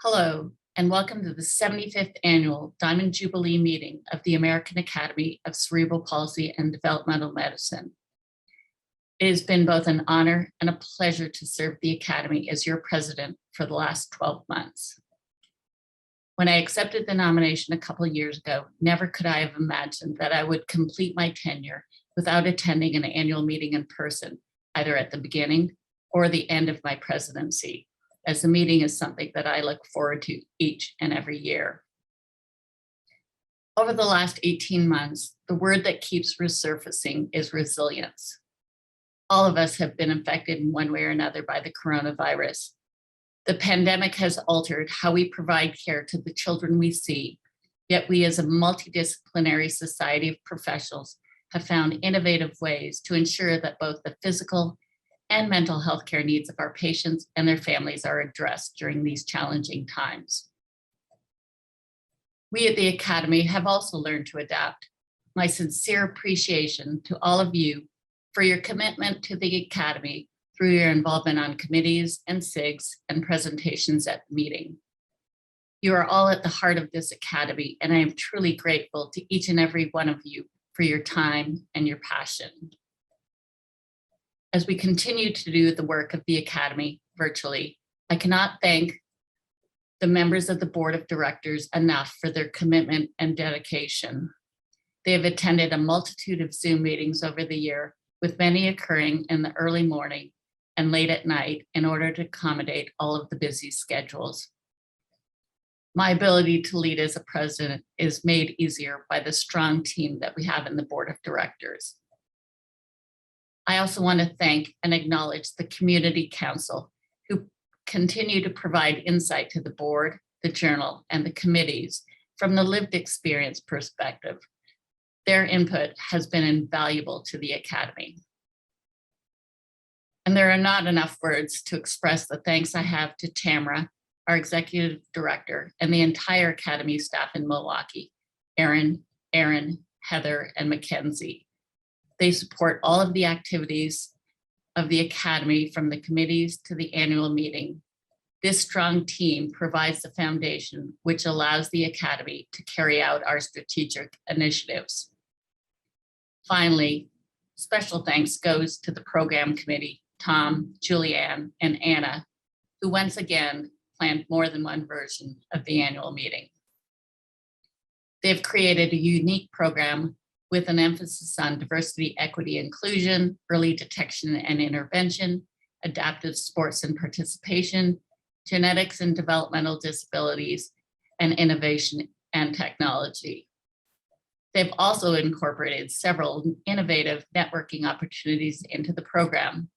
Hello, and welcome to the 75th Annual Diamond Jubilee meeting of the American Academy of Cerebral Palsy and Developmental Medicine. It has been both an honor and a pleasure to serve the Academy as your president for the last 12 months. When I accepted the nomination a couple of years ago, never could I have imagined that I would complete my tenure without attending an annual meeting in person, either at the beginning or the end of my presidency, as the meeting is something that I look forward to each and every year. Over the last 18 months, the word that keeps resurfacing is resilience. All of us have been infected in one way or another by the coronavirus. The pandemic has altered how we provide care to the children we see, yet we as a multidisciplinary society of professionals have found innovative ways to ensure that both the physical and mental health care needs of our patients and their families are addressed during these challenging times. We at the Academy have also learned to adapt. My sincere appreciation to all of you for your commitment to the Academy through your involvement on committees and SIGs and presentations at the meeting. You are all at the heart of this Academy, and I am truly grateful to each and every one of you for your time and your passion. As we continue to do the work of the Academy virtually, I cannot thank the members of the Board of Directors enough for their commitment and dedication. They have attended a multitude of Zoom meetings over the year, with many occurring in the early morning and late at night in order to accommodate all of the busy schedules. My ability to lead as a president is made easier by the strong team that we have in the Board of Directors. I also want to thank and acknowledge the Community Council, who continue to provide insight to the board, the journal, and the committees from the lived experience perspective. Their input has been invaluable to the Academy. And there are not enough words to express the thanks I have to Tamara, our Executive Director, and the entire Academy staff in Milwaukee, Aaron, Heather, and Mackenzie. They support all of the activities of the Academy, from the committees to the annual meeting. This strong team provides the foundation which allows the Academy to carry out our strategic initiatives. Finally, special thanks goes to the program committee, Tom, Julianne, and Anna, who once again planned more than one version of the annual meeting. They've created a unique program with an emphasis on diversity, equity, inclusion, early detection and intervention, adaptive sports and participation, genetics and developmental disabilities, and innovation and technology. They've also incorporated several innovative networking opportunities into the program.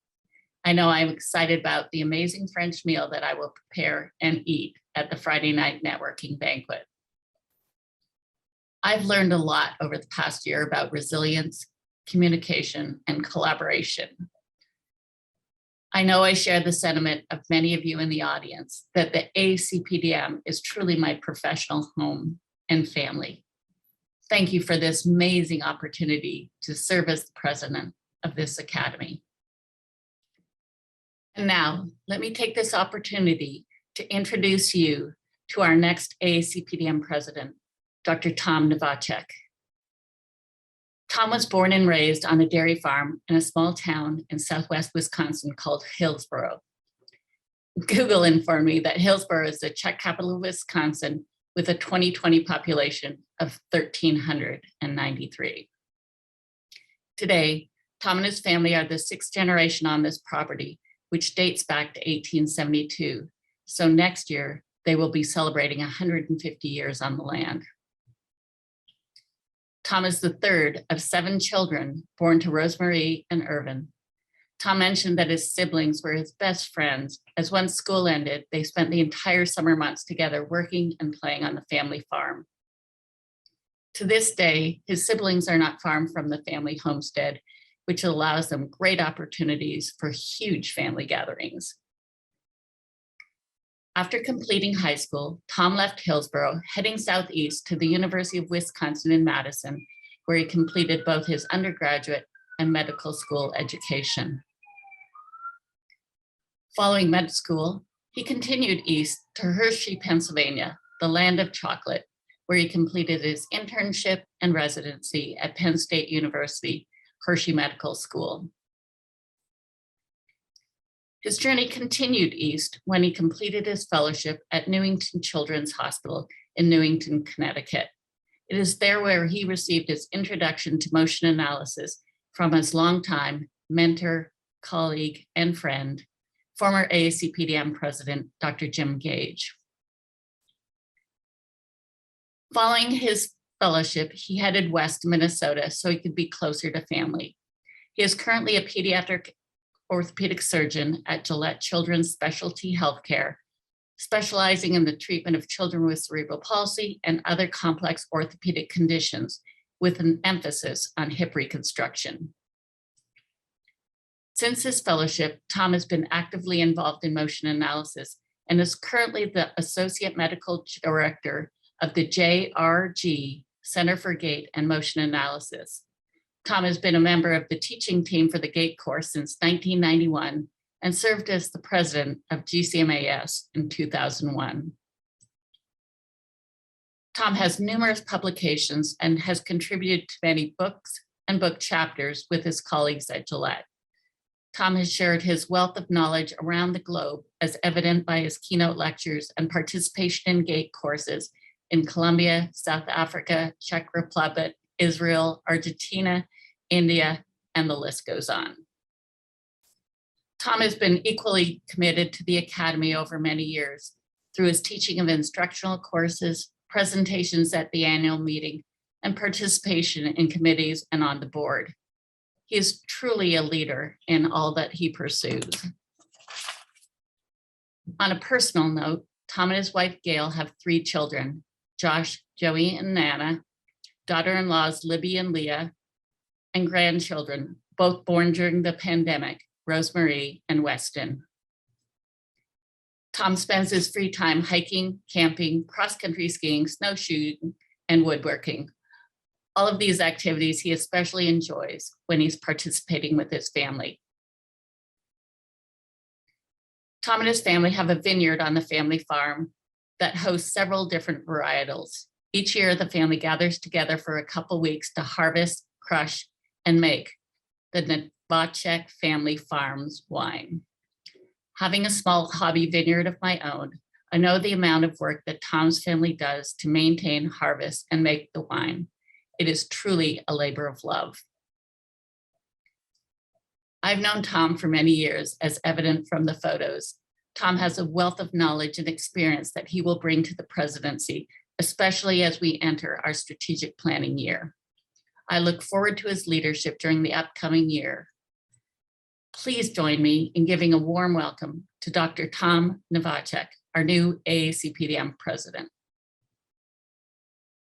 I know I'm excited about the amazing French meal that I will prepare and eat at the Friday night networking banquet. I've learned a lot over the past year about resilience, communication, and collaboration. I know I share the sentiment of many of you in the audience that the AACPDM is truly my professional home and family. Thank you for this amazing opportunity to serve as the president of this Academy. And now, let me take this opportunity to introduce you to our next AACPDM president, Dr. Tom Novacek. Tom was born and raised on a dairy farm in a small town in southwest Wisconsin called Hillsboro. Google informed me that Hillsboro is the Czech capital of Wisconsin with a 2020 population of 1,393. Today, Tom and his family are the sixth generation on this property, which dates back to 1872. So next year, they will be celebrating 150 years on the land. Tom is the third of 7 children born to Rosemarie and Irvin. Tom mentioned that his siblings were his best friends, as once school ended, they spent the entire summer months together working and playing on the family farm. To this day, his siblings are not far from the family homestead, which allows them great opportunities for huge family gatherings. After completing high school, Tom left Hillsboro, heading southeast to the University of Wisconsin in Madison, where he completed both his undergraduate and medical school education. Following med school, He continued east to Hershey, Pennsylvania, the land of chocolate, where he completed his internship and residency at Penn State University, Hershey Medical School. His journey continued east when he completed his fellowship at Newington Children's Hospital in Newington, Connecticut. It is there where he received his introduction to motion analysis from his longtime mentor, colleague, and friend, former AACPDM president, Dr. Jim Gage. Following his fellowship, he headed west to Minnesota so he could be closer to family. He is currently a pediatric orthopedic surgeon at Gillette Children's Specialty Healthcare, specializing in the treatment of children with cerebral palsy and other complex orthopedic conditions, with an emphasis on hip reconstruction. Since his fellowship, Tom has been actively involved in motion analysis and is currently the Associate Medical Director of the JRG Center for Gait and Motion Analysis. Tom has been a member of the teaching team for the GAIT course since 1991 and served as the president of GCMAS in 2001. Tom has numerous publications and has contributed to many books and book chapters with his colleagues at Gillette. Tom has shared his wealth of knowledge around the globe, as evident by his keynote lectures and participation in GAIT courses in Colombia, South Africa, Czech Republic, Israel, Argentina, India, and the list goes on. Tom has been equally committed to the Academy over many years through his teaching of instructional courses, presentations at the annual meeting, and participation in committees and on the board. He is truly a leader in all that he pursues. On a personal note, Tom and his wife Gail have 3 children, Josh, Joey, and Nana, daughter-in-laws Libby and Leah, and grandchildren, both born during the pandemic, Rosemarie and Weston. Tom spends his free time hiking, camping, cross-country skiing, snowshoeing, and woodworking. All of these activities he especially enjoys when he's participating with his family. Tom and his family have a vineyard on the family farm that hosts several different varietals. Each year, the family gathers together for a couple weeks to harvest, crush, and make the Novacek Family Farms wine. Having a small hobby vineyard of my own, I know the amount of work that Tom's family does to maintain, harvest, and make the wine. It is truly a labor of love. I've known Tom for many years, as evident from the photos. Tom has a wealth of knowledge and experience that he will bring to the presidency, especially as we enter our strategic planning year. I look forward to his leadership during the upcoming year. Please join me in giving a warm welcome to Dr. Tom Novacek, our new AACPDM president.